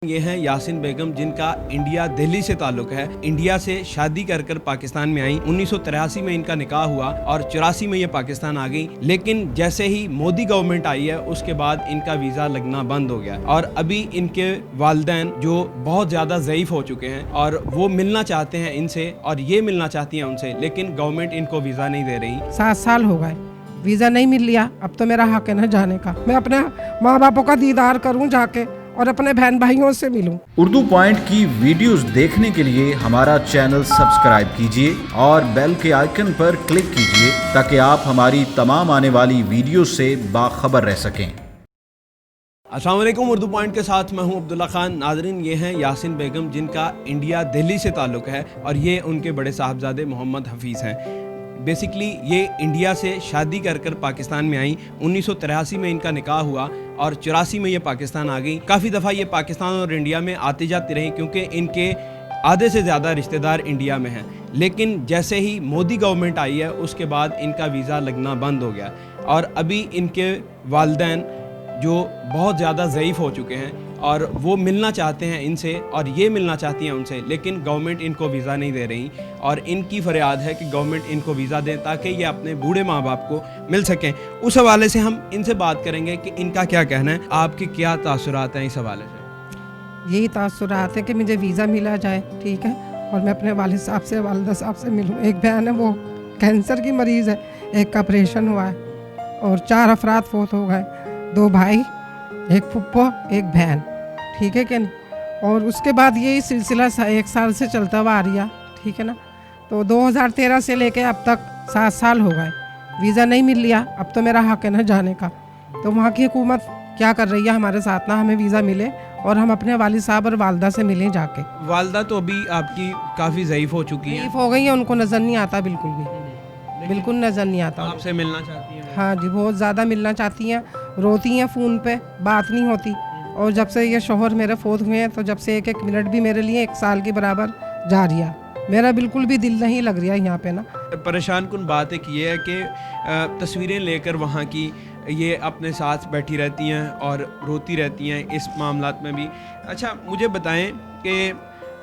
ये हैं यासिन बेगम, जिनका इंडिया दिल्ली से ताल्लुक है। इंडिया से शादी कर पाकिस्तान में आई। 1983 में इनका निकाह हुआ और 84 में ये पाकिस्तान आ गई। लेकिन जैसे ही मोदी गवर्नमेंट आई है उसके बाद इनका वीज़ा लगना बंद हो गया और अभी इनके वालिदैन जो बहुत ज़्यादा ज़ईफ़ हो चुके हैं और वो मिलना चाहते हैं इनसे और ये मिलना चाहती हैं उनसे, लेकिन गवर्नमेंट इनको वीज़ा नहीं दे रही। 7 साल हो गए, वीज़ा नहीं मिल लिया। अब तो मेरा हक है ना जाने का। मैं अपने माँ बापों का दीदार करूँ जाके और अपने बहन भाइयों से मिलूं। उर्दू पॉइंट की वीडियोस देखने के लिए हमारा चैनल सब्सक्राइब कीजिए और बेल के आइकन पर क्लिक कीजिए ताकि आप हमारी तमाम आने वाली वीडियो से बाखबर रह सकें। अस्सलाम वालेकुम, उर्दू पॉइंट के साथ मैं हूं अब्दुल्ला खान। नाज़रीन, ये हैं यासिन बेगम, जिनका इंडिया दिल्ली से ताल्लुक़ है और ये उनके बड़े साहबजादे मोहम्मद हफीज़ हैं। बेसिकली ये इंडिया से शादी कर पाकिस्तान में आई। 1983 में इनका निकाह हुआ और 84 में ये पाकिस्तान आ गई। काफ़ी दफ़ा ये पाकिस्तान और इंडिया में आती जाती रही क्योंकि इनके आधे से ज़्यादा रिश्तेदार इंडिया में हैं। लेकिन जैसे ही मोदी गवर्नमेंट आई है उसके बाद इनका वीज़ा लगना बंद हो गया और अभी इनके वालिदैन जो बहुत ज़्यादा ज़ईफ़ हो चुके हैं और वो मिलना चाहते हैं इनसे और ये मिलना चाहती हैं उनसे, लेकिन गवर्नमेंट इनको वीज़ा नहीं दे रही और इनकी फरियाद है कि गवर्नमेंट इनको वीज़ा दें ताकि ये अपने बूढ़े माँ बाप को मिल सकें। उस हवाले से हम इनसे बात करेंगे कि इनका क्या कहना है, आपके क्या तासुरात हैं इस हवाले से। यही तासुरात है कि मुझे वीज़ा मिला जाए, ठीक है, और मैं अपने वालिद साहब से वालिदा साहब से मिलूँ। एक बहन है वो कैंसर की मरीज़ है, एक का ऑपरेशन हुआ है और 4 अफराद फोत हो गए, 2 भाई, एक फुप्पो, एक बहन, ठीक है क्या नहीं। और उसके बाद यही सिलसिला 1 साल से चलता हुआ आ रहा, ठीक है ना। तो 2013 से लेके अब तक 7 साल हो गए, वीज़ा नहीं मिल लिया। अब तो मेरा हक है ना जाने का। तो वहाँ की हुकूमत क्या कर रही है हमारे साथ, ना हमें वीज़ा मिले और हम अपने वालिद साहब और वालदा से मिलें जाके। वालदा तो अभी आपकी काफ़ी ज़ईफ़ हो चुकी है। ज़ईफ़ हो गई है, उनको नज़र नहीं आता, बिल्कुल भी, बिल्कुल नज़र नहीं आता। आपसे मिलना चाहती हैं? हाँ जी, बहुत ज़्यादा मिलना चाहती हैं, रोती हैं फ़ोन पे, बात नहीं होती। और जब से ये शोहर मेरे फोत हुए हैं तो जब से एक मिनट भी मेरे लिए 1 साल के बराबर जा रिया, मेरा बिल्कुल भी दिल नहीं लग रहा यहाँ पे ना। परेशान कुन बात एक ये है कि तस्वीरें लेकर वहाँ की ये अपने साथ बैठी रहती हैं और रोती रहती हैं इस मामलात में भी। अच्छा, मुझे बताएं कि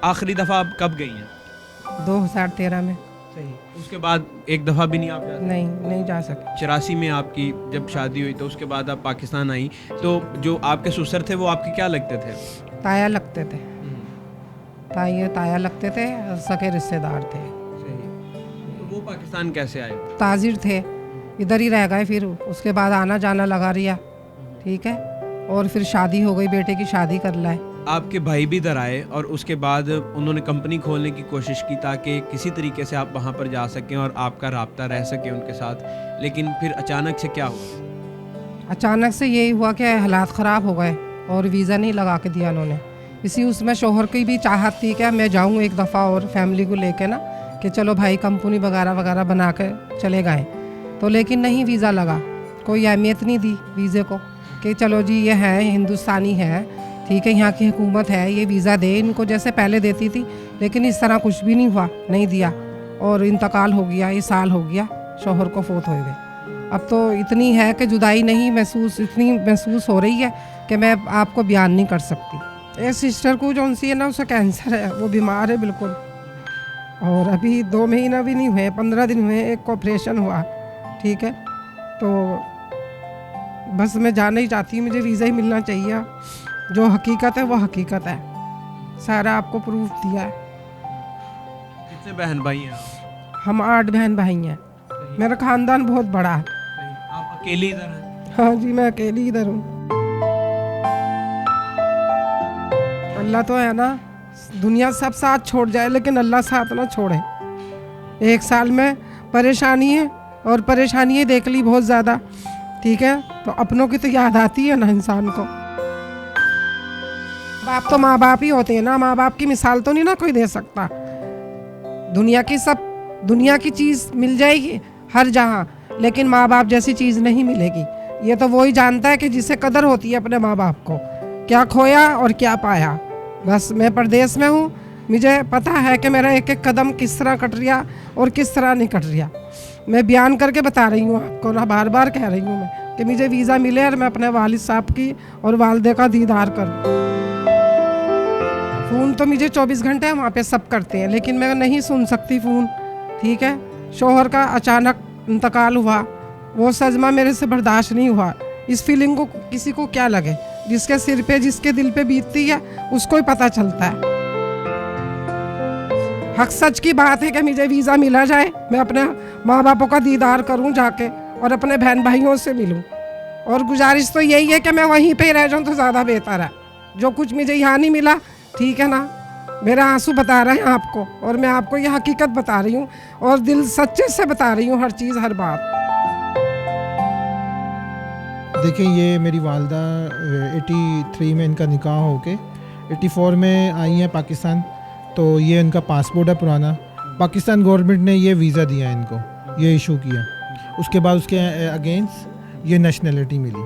आखिरी दफ़ा आप कब गई हैं? 2013 में। सही। उसके बाद एक दफ़ा भी नहीं आप जाती? नहीं जा सके। 84 में आपकी जब शादी हुई तो उसके बाद आप पाकिस्तान आई, तो जो आपके ससुर थे वो आपके क्या लगते थे? ताया लगते थे, ताया लगते थे, सके रिश्तेदार थे। सही। तो वो पाकिस्तान कैसे आए? ताजिर थे, इधर ही रह गए, फिर उसके बाद आना जाना लगा रिया, ठीक है। और फिर शादी हो गई, बेटे की शादी कर लाए। आपके भाई भी इधर आए और उसके बाद उन्होंने कंपनी खोलने की कोशिश की ताकि किसी तरीके से आप वहाँ पर जा सकें और आपका राब्ता रह सके उनके साथ, लेकिन फिर अचानक से क्या हुआ? अचानक से यही हुआ कि हालात ख़राब हो गए और वीज़ा नहीं लगा के दिया उन्होंने। इसी उसमें शोहर की भी चाहत थी कि मैं जाऊँ एक दफ़ा और फैमिली को लेके ना, कि चलो भाई कंपनी वगैरह बना के चले गए। तो लेकिन नहीं वीज़ा लगा, कोई अहमियत नहीं दी वीज़े को कि चलो जी ये है हिंदुस्तानी है, ठीक है, यहाँ की हुकूमत है, ये वीज़ा दे इनको जैसे पहले देती थी। लेकिन इस तरह कुछ भी नहीं हुआ, नहीं दिया और इंतकाल हो गया, ये साल हो गया, शोहर को फोत हो गए। अब तो इतनी है कि जुदाई नहीं इतनी महसूस हो रही है कि मैं आपको बयान नहीं कर सकती। एक सिस्टर को जो उनसी है ना, उसका कैंसर है, वो बीमार है बिल्कुल, और अभी 2 महीना भी नहीं हुए, 15 दिन हुए, एक को ऑपरेशन हुआ, ठीक है। तो बस मैं जाना ही चाहती हूँ, मुझे वीज़ा ही मिलना चाहिए। जो हकीकत है वो हकीकत है, सारा आपको प्रूफ दिया है। कितने बहन भाई हैं आप? हम 8 बहन भाई हैं, मेरा ख़ानदान बहुत बड़ा है। आप अकेली इधर हैं? हाँ जी, मैं अकेली इधर हूँ। अल्लाह तो है ना, दुनिया सब साथ छोड़ जाए लेकिन अल्लाह साथ ना छोड़े। 1 साल में परेशानी है और परेशानी देख ली बहुत ज़्यादा, ठीक है, तो अपनों की तो याद आती है ना इंसान को। बाप तो माँ बाप ही होते हैं ना, माँ बाप की मिसाल तो नहीं ना कोई दे सकता। दुनिया की चीज़ मिल जाएगी हर जहाँ, लेकिन माँ बाप जैसी चीज़ नहीं मिलेगी। ये तो वही जानता है कि जिसे कदर होती है अपने माँ बाप को, क्या खोया और क्या पाया। बस मैं परदेश में हूँ, मुझे पता है कि मेरा एक एक कदम किस तरह कट रहा और किस तरह नहीं कट रहा। मैं बयान करके बता रही हूँ आपको ना, बार बार कह रही हूँ मैं कि मुझे वीज़ा मिले और मैं अपने वालिद साहब की और वालदे का दीदार करूँ। फ़ोन तो मुझे 24 घंटे वहाँ पे सब करते हैं, लेकिन मैं नहीं सुन सकती फ़ोन। ठीक है, शौहर का अचानक इंतकाल हुआ, वो सदमा मेरे से बर्दाश्त नहीं हुआ। इस फीलिंग को किसी को क्या लगे, जिसके सिर पे जिसके दिल पे बीतती है उसको ही पता चलता है। हक सच की बात है कि मुझे वीज़ा मिला जाए, मैं अपने माँ बापों का दीदार करूँ जाके और अपने बहन भाइयों से मिलूँ। और गुजारिश तो यही है कि मैं वहीं पे रह जाऊँ तो ज़्यादा बेहतर है। जो कुछ मुझे यहाँ नहीं मिला, ठीक है ना, मेरे आंसू बता रहे हैं आपको, और मैं आपको ये हकीकत बता रही हूँ और दिल सच्चे से बता रही हूँ, हर चीज़ हर बात। देखिए, ये मेरी वालदा 83 में इनका निकाह होके 84 में आई हैं पाकिस्तान। तो ये इनका पासपोर्ट है पुराना, पाकिस्तान गवर्नमेंट ने ये वीज़ा दिया इनको, ये इशू किया। उसके बाद उसके अगेंस्ट ये नेशनलिटी मिली।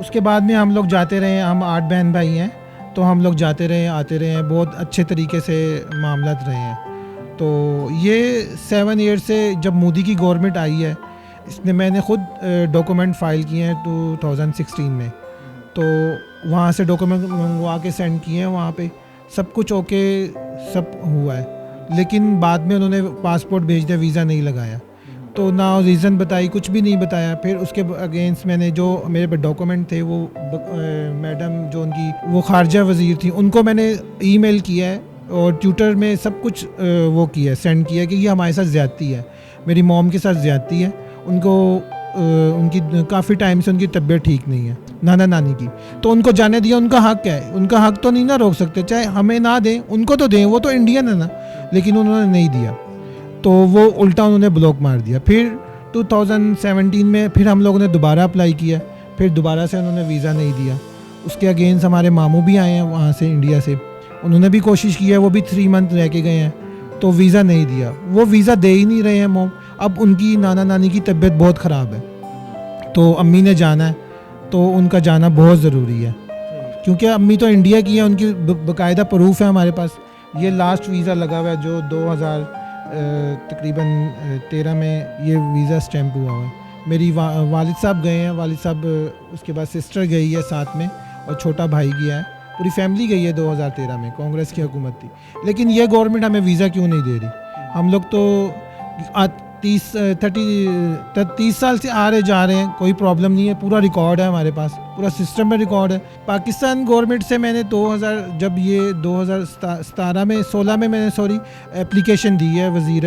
उसके बाद में हम लोग जाते रहे, हम 8 बहन भाई हैं, तो हम लोग जाते रहे आते रहे हैं, बहुत अच्छे तरीके से मामलात रहे हैं। तो ये 7 ईयर से जब मोदी की गवर्नमेंट आई है, इसने मैंने ख़ुद डॉक्यूमेंट फ़ाइल किए हैं 2016 में। तो वहाँ से डॉक्यूमेंट मंगवा के सेंड किए हैं, वहाँ पे सब कुछ ओके सब हुआ है। लेकिन बाद में उन्होंने पासपोर्ट भेज दिया, वीज़ा नहीं लगाया। तो ना रीज़न बताई, कुछ भी नहीं बताया। फिर उसके अगेंस्ट मैंने जो मेरे पे डॉक्यूमेंट थे, वो मैडम जो उनकी वो खारजा वज़ीर थी, उनको मैंने ईमेल किया है और ट्विटर में सब कुछ वो किया है, सेंड किया है कि ये हमारे साथ ज़्यादती है, मेरी मॉम के साथ ज़्यादती है। उनको उनकी काफ़ी टाइम से उनकी तबीयत ठीक नहीं है, नाना नानी की। तो उनको जाने दिया, उनका हक है, उनका हक तो नहीं ना रोक सकते, चाहे हमें ना दें, उनको तो दें, वो तो इंडियन है ना। लेकिन उन्होंने नहीं दिया, तो वो उल्टा उन्होंने ब्लॉक मार दिया। फिर 2017 में फिर हम लोगों ने दोबारा अप्लाई किया, फिर दोबारा से उन्होंने वीज़ा नहीं दिया। उसके अगेंस्ट हमारे मामू भी आए हैं वहाँ से, इंडिया से, उन्होंने भी कोशिश की है, वो भी 3 मंथ रह के गए हैं, तो वीज़ा नहीं दिया। वो वीज़ा दे ही नहीं रहे हैं मोम। अब उनकी नाना नानी की तबीयत बहुत ख़राब है, तो अम्मी ने जाना है, तो उनका जाना बहुत ज़रूरी है, क्योंकि अम्मी तो इंडिया की है, उनकी बाकायदा प्रूफ है हमारे पास। ये लास्ट वीज़ा लगा हुआ है जो 2000 तकरीबन 13 में ये वीज़ा स्टैम्प हुआ हुआ है। मेरी वालिद साहब गए हैं, वालिद साहब, उसके बाद सिस्टर गई है साथ में, और छोटा भाई गया है, पूरी फैमिली गई है 2013 में। कांग्रेस की हुकूमत थी, लेकिन ये गवर्नमेंट हमें वीज़ा क्यों नहीं दे रही? हम लोग तो 30 साल से आ रहे जा रहे हैं, कोई प्रॉब्लम नहीं है, पूरा रिकॉर्ड है हमारे पास, पूरा सिस्टम में रिकॉर्ड है। पाकिस्तान गवर्नमेंट से मैंने 2016 में मैंने एप्लीकेशन दी है, वज़ीर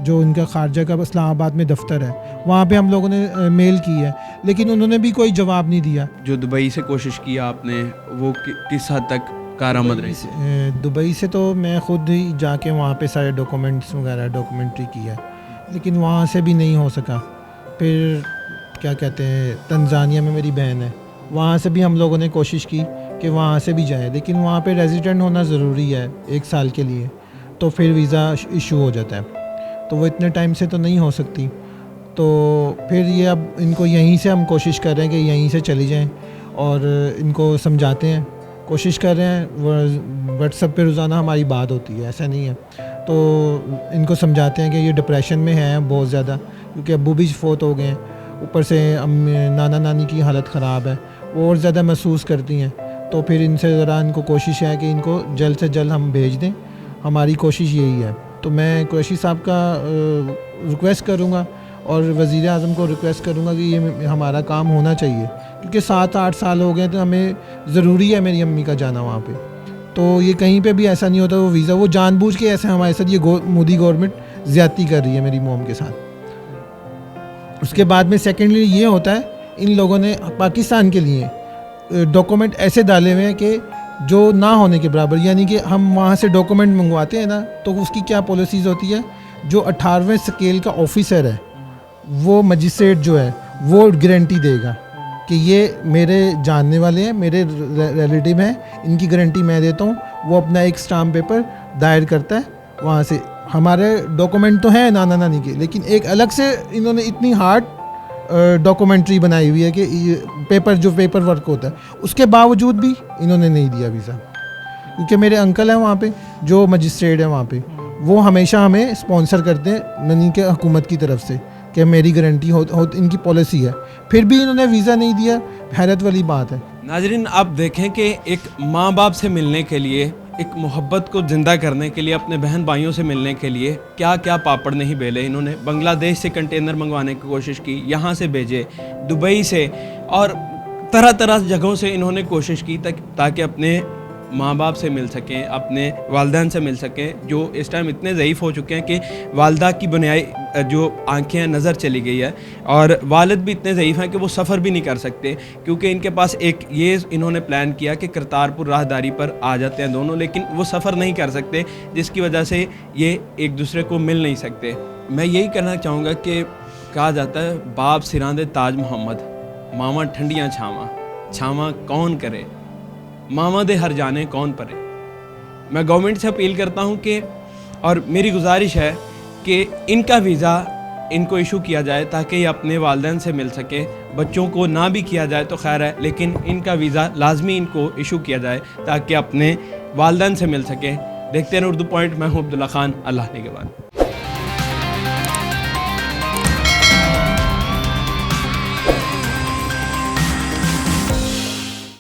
जो उनका खारजा का इस्लामाबाद में दफ्तर है, वहाँ पे हम लोगों ने मेल की है, लेकिन उन्होंने भी कोई जवाब नहीं दिया। जो दुबई से कोशिश किया आपने, वो किस हद तक कारआमद रही? दुबई से तो मैं ख़ुद ही जाके वहाँ पे सारे डॉक्यूमेंट्स वगैरह डॉक्यूमेंट्री किया, लेकिन वहाँ से भी नहीं हो सका। फिर क्या कहते हैं, तंजानिया में मेरी बहन है, वहाँ से भी हम लोगों ने कोशिश की कि वहाँ से भी जाए, लेकिन वहाँ पे रेजिडेंट होना ज़रूरी है 1 साल के लिए, तो फिर वीज़ा इशू हो जाता है, तो वो इतने टाइम से तो नहीं हो सकती। तो फिर ये अब इनको यहीं से हम कोशिश कर रहे हैं कि यहीं से चली जाएँ, और इनको समझाते हैं, कोशिश कर रहे हैं। व्हाट्सएप पे रोज़ाना हमारी बात होती है, ऐसा नहीं है। तो इनको समझाते हैं कि ये डिप्रेशन में है बहुत ज़्यादा, क्योंकि अब्बू भी फ़ौत हो गए हैं, ऊपर से नाना नानी की हालत ख़राब है, वो और ज़्यादा महसूस करती हैं। तो फिर इनसे ज़रा इनको कोशिश है कि इनको जल्द से जल्द हम भेज दें, हमारी कोशिश यही है। तो मैं कुरैशी साहब का रिक्वेस्ट करूँगा और वज़ीर आज़म को रिक्वेस्ट करूँगा कि ये हमारा काम होना चाहिए, क्योंकि 7-8 साल हो गए, तो हमें ज़रूरी है मेरी अम्मी का जाना वहाँ पे। तो ये कहीं पे भी ऐसा नहीं होता, वो वीज़ा वो जानबूझ के ऐसे हमारे साथ ये मोदी गवर्नमेंट ज़्यादती कर रही है मेरी मोम के साथ। उसके बाद में सेकेंडली ये होता है, इन लोगों ने पाकिस्तान के लिए डॉक्यूमेंट ऐसे डाले हुए हैं कि जो ना होने के बराबर, यानी कि हम वहाँ से डॉक्यूमेंट मंगवाते हैं ना, तो उसकी क्या पॉलिसीज़ होती है, जो 18वें स्केल का ऑफिसर है, वो मजिस्ट्रेट जो है, वो गारंटी देगा कि ये मेरे जानने वाले हैं, मेरे रिलेटिव हैं, इनकी गारंटी मैं देता हूँ। वो अपना एक स्टाम्प पेपर दायर करता है वहाँ से। हमारे डॉक्यूमेंट तो हैं नाना नानी के, लेकिन एक अलग से इन्होंने इतनी हार्ड डॉक्यूमेंट्री बनाई हुई है कि पेपर वर्क होता है, उसके बावजूद भी इन्होंने नहीं दिया वीज़ा। क्योंकि मेरे अंकल हैं वहाँ पे, जो मजिस्ट्रेट हैं वहाँ पे, वो हमेशा हमें स्पॉन्सर करते हैं मनी के हुकूमत की तरफ से कि मेरी गारंटी हो इनकी पॉलिसी है, फिर भी इन्होंने वीज़ा नहीं दिया। हैरत वाली बात है। नाजरीन, आप देखें कि एक माँ बाप से मिलने के लिए एक मोहब्बत को ज़िंदा करने के लिए, अपने बहन भाइयों से मिलने के लिए क्या क्या पापड़ नहीं बेले इन्होंने। बांग्लादेश से कंटेनर मंगवाने की कोशिश की, यहाँ से भेजे, दुबई से, और तरह तरह जगहों से इन्होंने कोशिश की ताकि अपने माँ बाप से मिल सकें, अपने वालिदैन से मिल सकें, जो इस टाइम इतने ज़ईफ़ हो चुके हैं कि वालदा की बुनियादी जो आंखें हैं नज़र चली गई है, और वालिद भी इतने ज़ईफ़ हैं कि वो सफ़र भी नहीं कर सकते, क्योंकि इनके पास एक ये इन्होंने प्लान किया कि करतारपुर राहदारी पर आ जाते हैं दोनों, लेकिन वो सफ़र नहीं कर सकते, जिसकी वजह से ये एक दूसरे को मिल नहीं सकते। मैं यही कहना चाहूँगा कि कहा जाता है बाप सिरांदे ताज मोहम्मद, मामा ठंडियाँ छावा, छावा कौन करे, मामा दे हर जाने कौन परे। मैं गवर्नमेंट से अपील करता हूँ कि, और मेरी गुजारिश है कि इनका वीज़ा इनको इशू किया जाए ताकि ये अपने वालिदैन से मिल सके। बच्चों को ना भी किया जाए तो खैर है, लेकिन इनका वीज़ा लाजमी इनको इशू किया जाए ताकि अपने वालिदैन से मिल सके। देखते हैं उर्दू पॉइंट। मैं हूँ अब्दुल्ला खान। अल्लाह निगहबान।